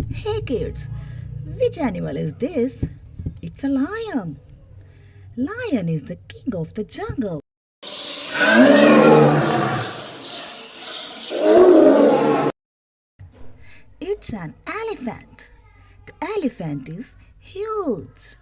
Hey kids, which animal is this? It's a lion. Lion is the king of the jungle. It's an elephant. The elephant is huge.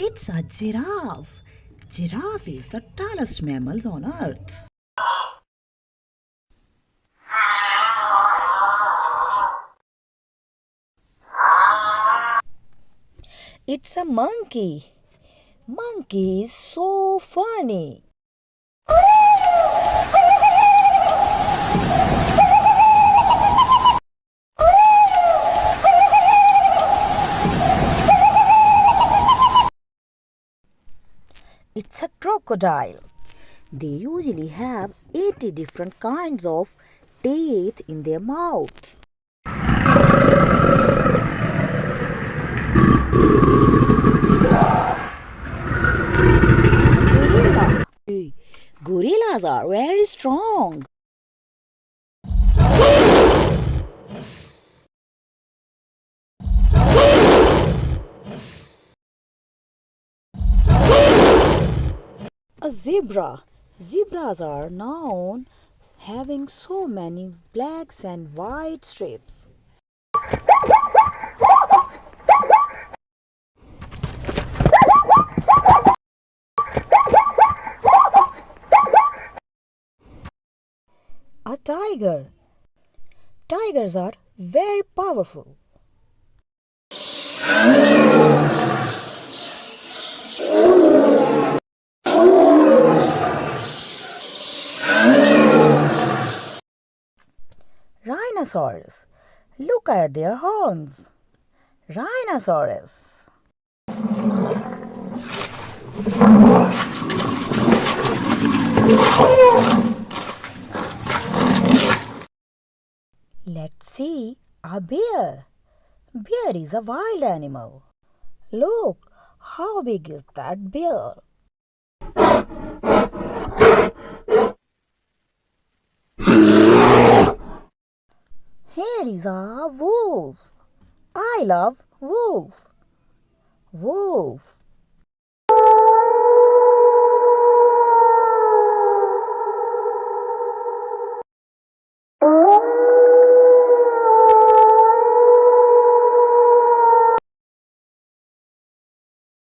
It's a giraffe. Giraffe is the tallest mammals on earth. It's a monkey. Monkey is so funny. It's a crocodile. They usually have 80 different kinds of teeth in their mouth. Gorilla. Gorillas are very strong. A zebra. Zebras are known having so many blacks and white stripes. A tiger. Tigers are very powerful. Rhinoceros. Look at their horns. Rhinoceros. Let's see a bear. Bear is a wild animal. Look, how big is that bear? Here is a wolf. I love wolf. Wolf.